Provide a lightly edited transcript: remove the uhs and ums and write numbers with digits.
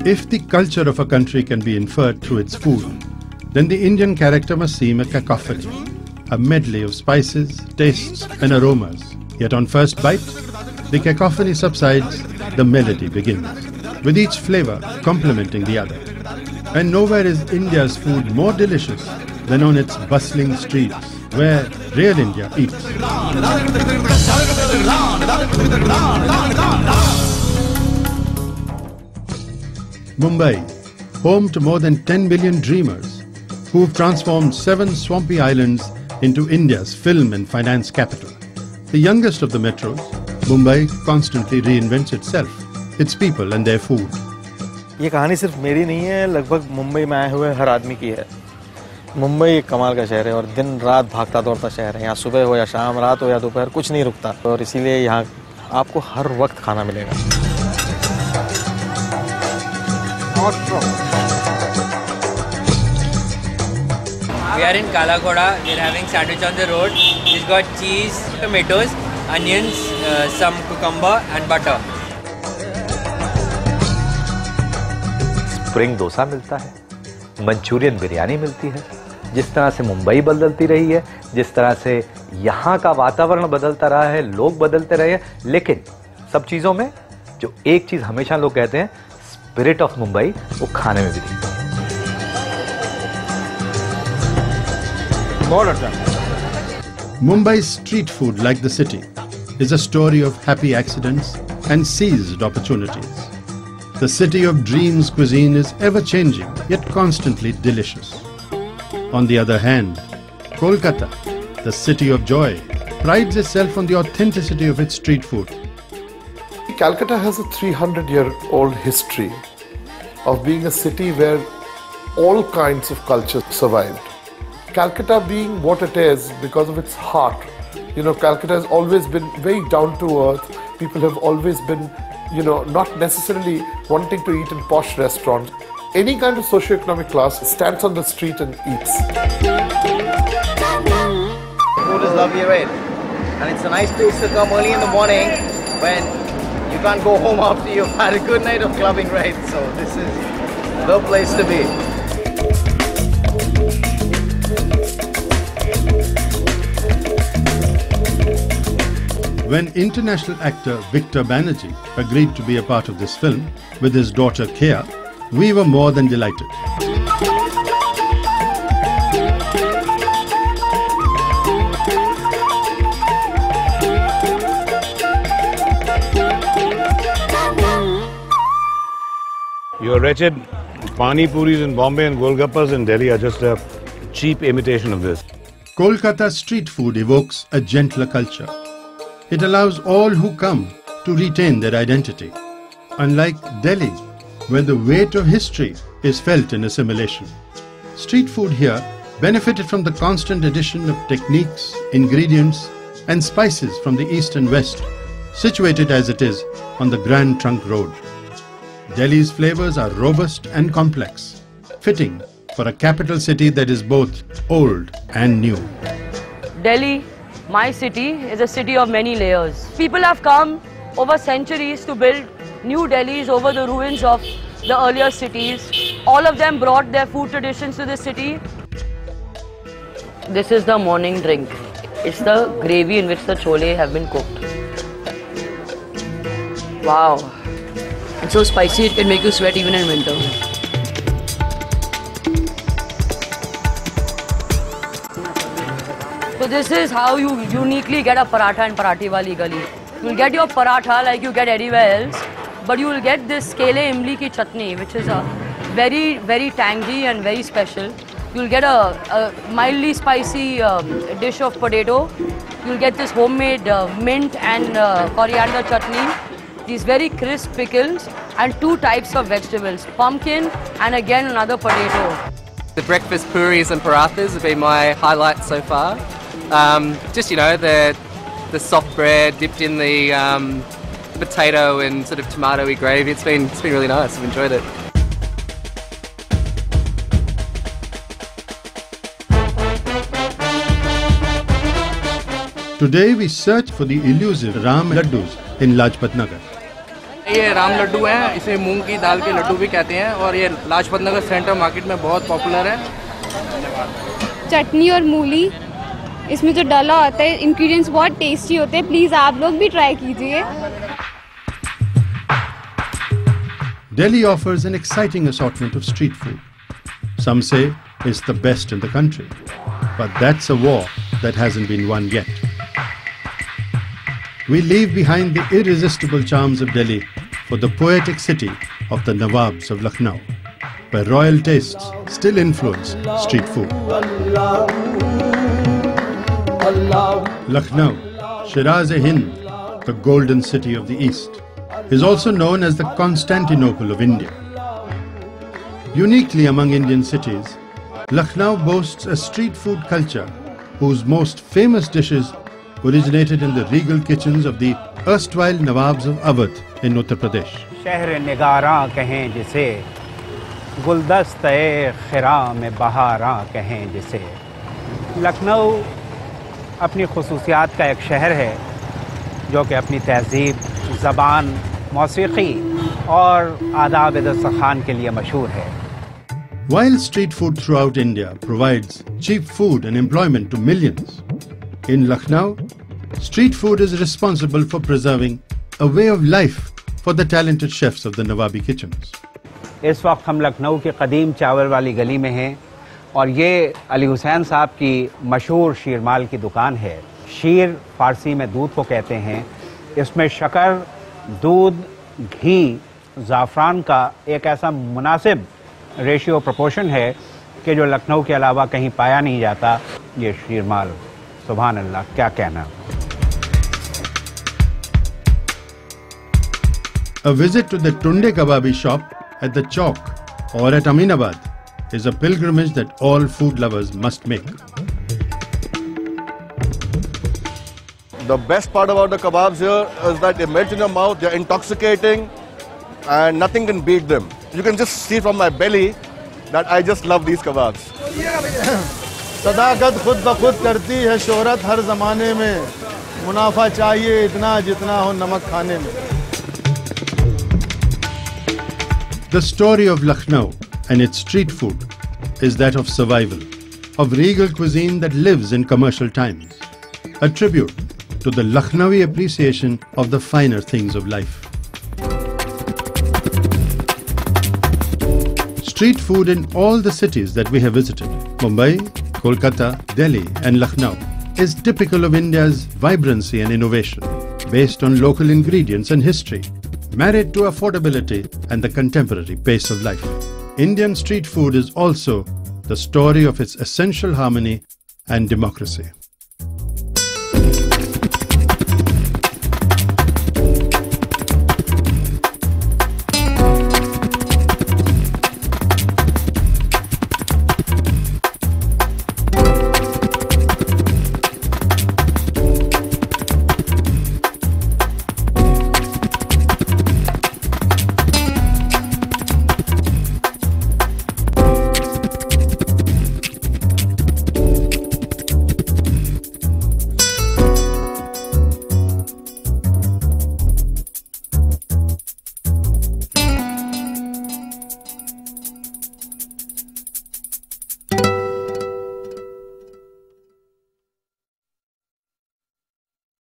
If the culture of a country can be inferred through its food, then the Indian character must seem a cacophony, a medley of spices, tastes and aromas. Yet on first bite, the cacophony subsides, the melody begins, with each flavor complementing the other. And nowhere is India's food more delicious than on its bustling streets, where real India eats. Mumbai, home to more than 10 million dreamers who've transformed 7 swampy islands into India's film and finance capital. The youngest of the metros, Mumbai constantly reinvents itself, its people and their food. ये कहानी सिर्फ मेरी नहीं है, लगभग मुंबई में आए हुए हर आदमी की है। मुंबई एक कमाल का शहर है और दिन रात भागता दौड़ता शहर है। यहाँ सुबह हो या शाम, रात हो या दोपहर, कुछ नहीं रुकता और इसीलिए यहाँ आपको हर वक्त खाना मिलेगा। We are in Kalagoda. We're having sandwich on the road. It's got cheese, tomatoes, onions, some cucumber and butter. Spring dosa मिलता है, मंचूरियन बिरयानी मिलती है। जिस तरह से मुंबई बदलती रही है, जिस तरह से यहाँ का वातावरण बदलता रहा है, लोग बदलते रहे हैं, लेकिन सब चीज़ों में जो एक चीज़ हमेशा लोग कहते हैं, स्पिरिट ऑफ मुंबई, वो खाने में भी दिखती है। Mumbai's street food, like the city, is a story of happy accidents and seized opportunities. The city of dreams cuisine is ever-changing, yet constantly delicious. On the other hand, Kolkata, the city of joy, prides itself on the authenticity of its street food. Calcutta has a 300-year-old history of being a city where all kinds of cultures survived. Calcutta being what it is because of its heart. You know, Calcutta has always been very down to earth. People have always been, you know, not necessarily wanting to eat in posh restaurants. Any kind of socio-economic class stands on the street and eats. Food is lovely, right? And it's a nice place to come early in the morning when you can't go home after you've had a good night of clubbing, right? So this is the place to be. When international actor Victor Banerjee agreed to be a part of this film with his daughter Kea, we were more than delighted. Your wretched Pani Puris in Bombay and Golgappas in Delhi are just a cheap imitation of this. Kolkata street food evokes a gentler culture. It allows all who come to retain their identity. Unlike Delhi, where the weight of history is felt in assimilation. Street food here benefited from the constant addition of techniques, ingredients and spices from the east and west, situated as it is on the Grand Trunk Road. Delhi's flavors are robust and complex, fitting for a capital city that is both old and new. Delhi, my city, is a city of many layers. People have come over centuries to build new Delhis over the ruins of the earlier cities. All of them brought their food traditions to the city. This is the morning drink. It's the gravy in which the chole have been cooked. Wow. It's so spicy it can make you sweat even in winter. So this is how you uniquely get a paratha in Parathi Wali Gali. You'll get your paratha like you get anywhere else, but you will get this kele imli ki chutney, which is a very, very tangy and very special. You'll get a mildly spicy dish of potato. You'll get this homemade mint and coriander chutney. These very crisp pickles and 2 types of vegetables, pumpkin and again another potato. The breakfast puris and parathas have been my highlight so far. Just, you know, the soft bread dipped in the potato and sort of tomato-y gravy. It's been really nice. I've enjoyed it. Today we search for the elusive Ram Laddus in Lajpat Nagar. ये राम लड्डू हैं, इसे मूंग की दाल के लड्डू भी कहते हैं और ये लाजपत नगर सेंटर मार्केट में बहुत पॉपुलर है। चटनी और मूली इसमें जो डाला होता है, इंग्रेडिएंट्स बहुत टेस्टी होते हैं, प्लीज आप लोग भी ट्राई कीजिए। Delhi offers an exciting assortment of street food. Some say it's the best in the country, but that's a war that hasn't been won yet. We leave behind the irresistible charms of Delhi for the poetic city of the Nawabs of Lucknow, where royal tastes still influence street food. Lucknow, Shiraz-e-Hind, the golden city of the East, is also known as the Constantinople of India. Uniquely among Indian cities, Lucknow boasts a street food culture whose most famous dishes originated in the regal kitchens of the erstwhile Nawabs of Awadh in Uttar Pradesh. शहर निगारां कहें जिसे, गुलदस्ते खिरां में बहारां कहें जिसे। लखनऊ अपनी खुसूसियात का एक शहर है जो कि अपनी तहजीब, ज़बान, मौसीकी और आदाब दस्तरखान के लिए मशहूर है। While street food throughout India provides cheap food and employment to millions, in Lucknow, street food is responsible for preserving a way of life for the talented chefs of the Nawabi kitchens. इस वक्त हम लखनऊ की कदीम चावल वाली गली में हैं और ये अली हुसैन साहब की मशहूर शीरमाल की दुकान है। शीर फारसी में दूध को कहते हैं। इसमें शक्कर, दूध, घी, ज़ाफ़रान का एक ऐसा मुनासिब रेशियो प्रोपोर्शन है कि जो लखनऊ के अलावा कहीं पाया नहीं जाता। ये शीरमाल, सुभान अल्लाह, क्या कहना। A visit to the Tunde Kababi shop at the Chowk or at Aminabad is a pilgrimage that all food lovers must make. The best part about the kebabs here is that they melt in your mouth, they're intoxicating and nothing can beat them. You can just see from my belly that I just love these kebabs. सदाकत खुद ब खुद करती है शोहरत हर ज़माने में, मुनाफा चाहिए इतना जितना हो नमक खाने में। The story of Lucknow and its street food is that of survival, of regal cuisine that lives in commercial times, a tribute to the Lucknowi appreciation of the finer things of life. Street food in all the cities that we have visited, Mumbai, Kolkata, Delhi and Lucknow, is typical of India's vibrancy and innovation, based on local ingredients and history, married to affordability and the contemporary pace of life. Indian street food is also the story of its essential harmony and democracy.